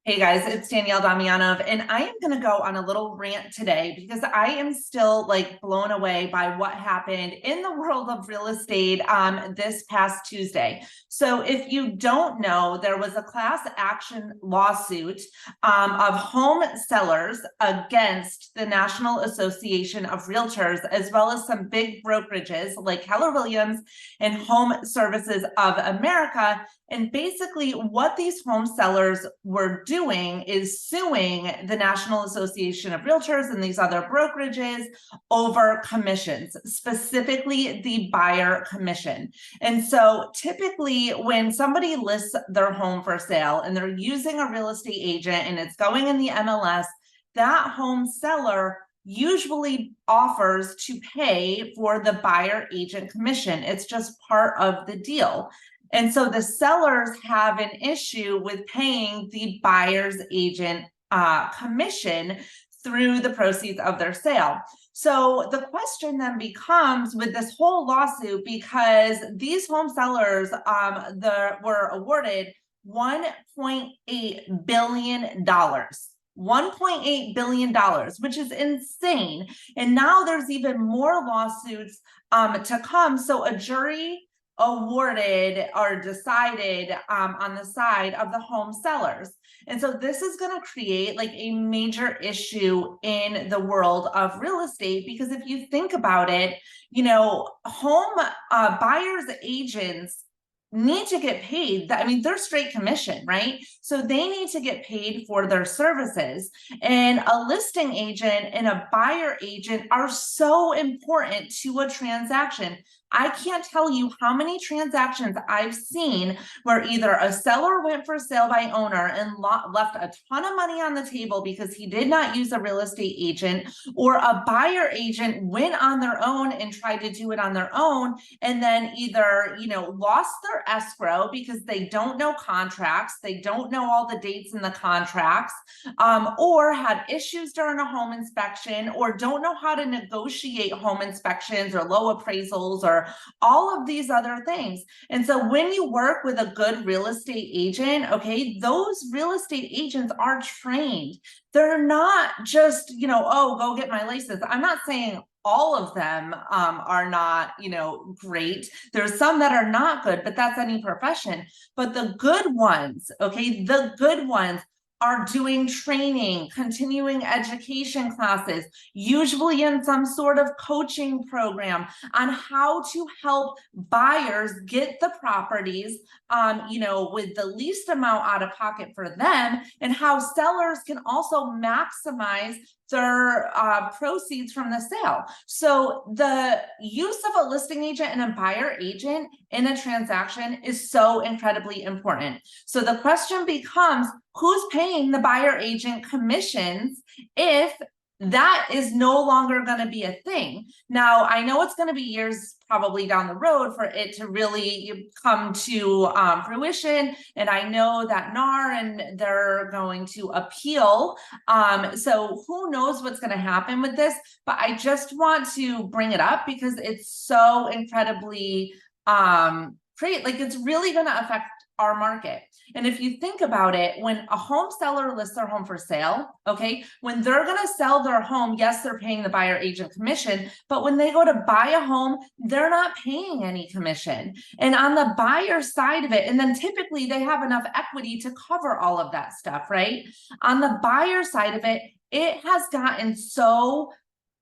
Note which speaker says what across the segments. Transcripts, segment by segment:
Speaker 1: Hey guys, it's Danielle Damianov, and I am going to go on a little rant today because I am still like blown away by what happened in the world of real estate this past Tuesday. So, if you don't know, there was a class action lawsuit of home sellers against the National Association of Realtors, as well as some big brokerages like Keller Williams and Home Services of America. And basically, what these home sellers were doing is suing the National Association of Realtors and these other brokerages over commissions, specifically the buyer commission. And so typically, when somebody lists their home for sale and they're using a real estate agent and it's going in the MLS, that home seller usually offers to pay for the buyer agent commission. It's just part of the deal. And so the sellers have an issue with paying the buyer's agent commission through the proceeds of their sale. So the question then becomes with this whole lawsuit, because these home sellers were awarded $1.8 billion. $1.8 billion, which is insane. And now there's even more lawsuits to come. So a jury awarded or decided on the side of the home sellers. And so this is going to create like a major issue in the world of real estate, because if you think about it, home buyers agents need to get paid. I mean, they're straight commission, right? So they need to get paid for their services. And a listing agent and a buyer agent are so important to a transaction. I can't tell you how many transactions I've seen where either a seller went for sale by owner and left a ton of money on the table because he did not use a real estate agent, or a buyer agent went on their own and tried to do it on their own, and then either, lost their escrow because they don't know contracts, they don't know all the dates in the contracts, or had issues during a home inspection, or don't know how to negotiate home inspections or low appraisals or all of these other things. And so when you work with a good real estate agent, okay, those real estate agents are trained. They're not just, oh, go get my license. I'm not saying all of them are not, great. There's some that are not good, but that's any profession. But the good ones, okay, the good ones are doing training, continuing education classes, usually in some sort of coaching program on how to help buyers get the properties, with the least amount out of pocket for them, and how sellers can also maximize their proceeds from the sale. So the use of a listing agent and a buyer agent in a transaction is so incredibly important. So the question becomes, who's paying the buyer agent commissions if that is no longer going to be a thing? Now, I know it's going to be years probably down the road for it to really come to fruition. And I know that NAR and they're going to appeal. So who knows what's going to happen with this, but I just want to bring it up because it's so incredibly great. Like, it's really going to affect our market. And if you think about it, when a home seller lists their home for sale, okay, when they're going to sell their home, yes, they're paying the buyer agent commission, but when they go to buy a home, they're not paying any commission. And on the buyer side of it, and then typically they have enough equity to cover all of that stuff, right? On the buyer side of it, it has gotten so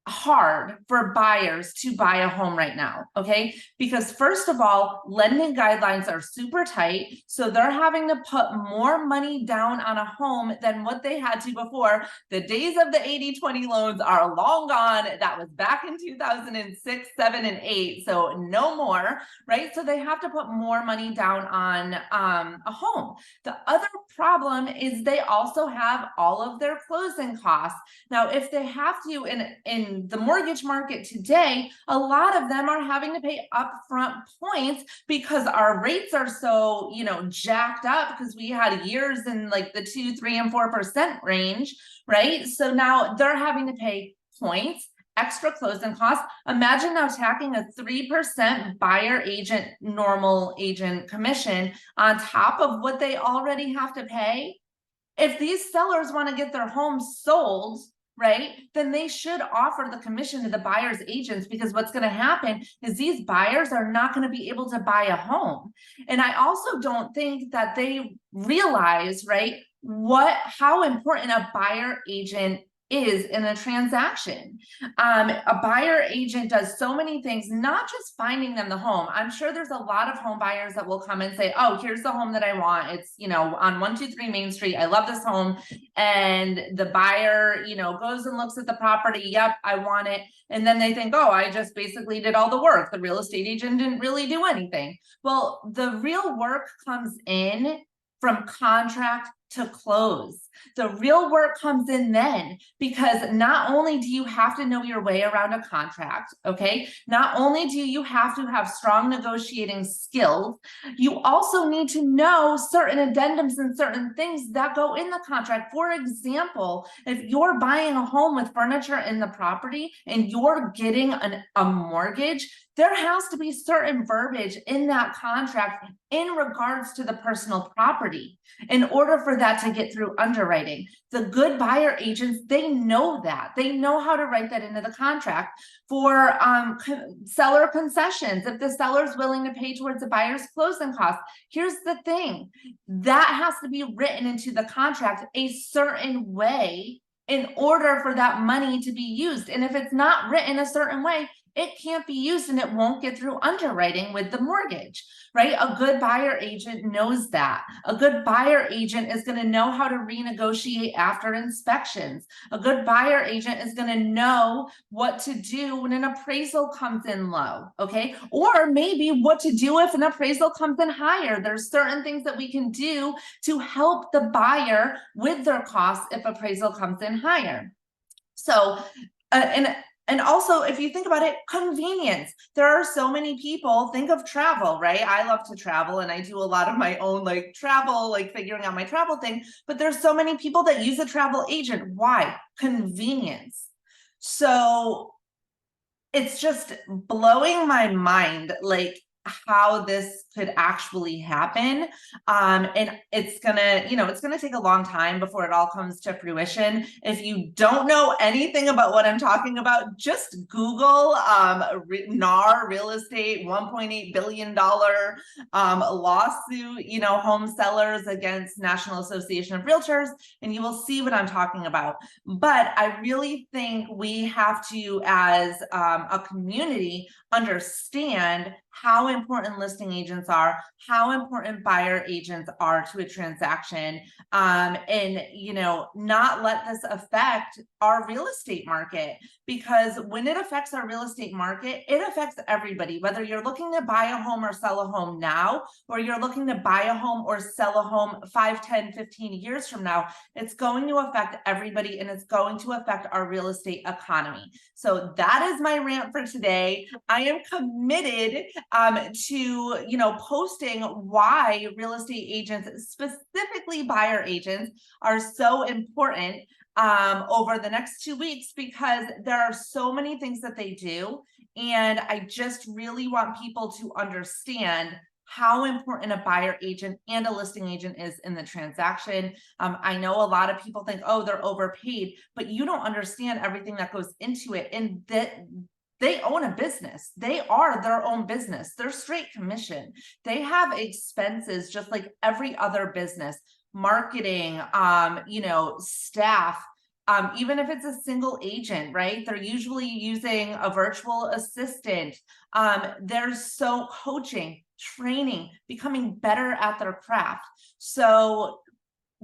Speaker 1: hard for buyers to buy a home right now, okay? Because first of all, lending guidelines are super tight, so they're having to put more money down on a home than what they had to before. The days of the 80-20 loans are long gone. That was back in 2006, 7, and 8, so no more, right? So they have to put more money down on a home. The other problem is they also have all of their closing costs. Now, if they have to, in the mortgage market today, a lot of them are having to pay upfront points because our rates are so, jacked up, because we had years in like the 2, 3, and 4% range, right? So now they're having to pay points, extra closing costs. Imagine now tacking a 3% buyer agent, normal agent commission on top of what they already have to pay. if these sellers want to get their homes sold, right, then they should offer the commission to the buyer's agents, because what's going to happen is these buyers are not going to be able to buy a home. And I also don't think that they realize, right, how important a buyer agent is in a transaction. A buyer agent does so many things, not just finding them the home. I'm sure there's a lot of home buyers that will come and say, oh, here's the home that I want. It's, you know, on 123 Main Street. I love this home. And the buyer, you know, goes and looks at the property. Yep, I want it. And then they think, oh, I just basically did all the work. The real estate agent didn't really do anything. Well, the real work comes in from contract to close. The real work comes in then, because not only do you have to know your way around a contract, okay? Not only do you have to have strong negotiating skills, you also need to know certain addendums and certain things that go in the contract. For example, if you're buying a home with furniture in the property and you're getting a mortgage, there has to be certain verbiage in that contract in regards to the personal property in order for that to get through underwriting. The good buyer agents, they know that. They know how to write that into the contract. For seller concessions, if the seller's willing to pay towards the buyer's closing costs, here's the thing, that has to be written into the contract a certain way in order for that money to be used. And if it's not written a certain way, it can't be used and it won't get through underwriting with the mortgage, right? A good buyer agent knows that. A good buyer agent is going to know how to renegotiate after inspections. A good buyer agent is going to know what to do when an appraisal comes in low, okay? Or maybe what to do if an appraisal comes in higher. There's certain things that we can do to help the buyer with their costs if appraisal comes in higher. So, and also, if you think about it, convenience. There are so many people, think of travel, right? I love to travel and I do a lot of my own like travel, like figuring out my travel thing, but there's so many people that use a travel agent. Why? Convenience. So it's just blowing my mind, like how this could actually happen. And it's gonna, you know, it's gonna take a long time before it all comes to fruition. If you don't know anything about what I'm talking about, just Google NAR real estate $1.8 billion lawsuit, you know, home sellers against National Association of Realtors, and you will see what I'm talking about. But I really think we have to, as a community, understand how important listing agents are, how important buyer agents are to a transaction, and, you know, not let this affect our real estate market, because when it affects our real estate market, it affects everybody, whether you're looking to buy a home or sell a home now, or you're looking to buy a home or sell a home 5, 10, 15 years from now. It's going to affect everybody, and it's going to affect our real estate economy. So that is my rant for today. I am committed to, you know, posting why real estate agents, specifically buyer agents, are so important over the next 2 weeks, because there are so many things that they do. And I just really want people to understand how important a buyer agent and a listing agent is in the transaction. I know a lot of people think, oh, they're overpaid, but you don't understand everything that goes into it. And that they own a business. They are their own business. They're straight commission. They have expenses just like every other business, marketing, you know, staff, even if it's a single agent, right? They're usually using a virtual assistant. There's so coaching, training, becoming better at their craft. So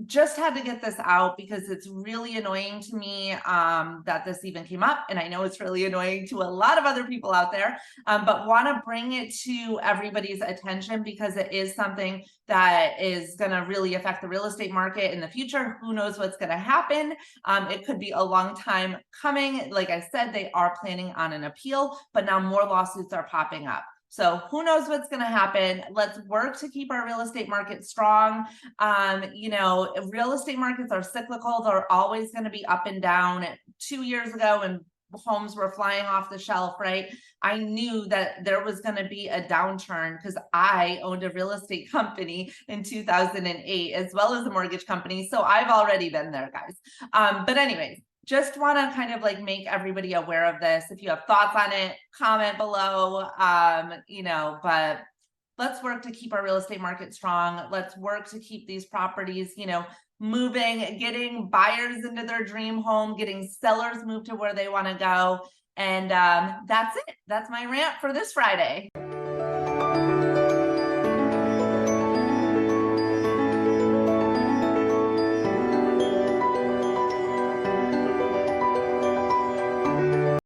Speaker 1: just had to get this out because it's really annoying to me that this even came up, and I know it's really annoying to a lot of other people out there, but want to bring it to everybody's attention because it is something that is going to really affect the real estate market in the future. Who knows what's going to happen? It could be a long time coming. Like I said, they are planning on an appeal, but now more lawsuits are popping up. So who knows what's going to happen? Let's work to keep our real estate market strong. You know, real estate markets are cyclical. They're always going to be up and down. 2 years ago, and homes were flying off the shelf, right? I knew that there was going to be a downturn because I owned a real estate company in 2008, as well as a mortgage company. So I've already been there, guys. But anyways, just want to kind of like make everybody aware of this. If you have thoughts on it, comment below. But let's work to keep our real estate market strong. Let's work to keep these properties, moving, getting buyers into their dream home, getting sellers moved to where they want to go. And that's it. That's my rant for this Friday.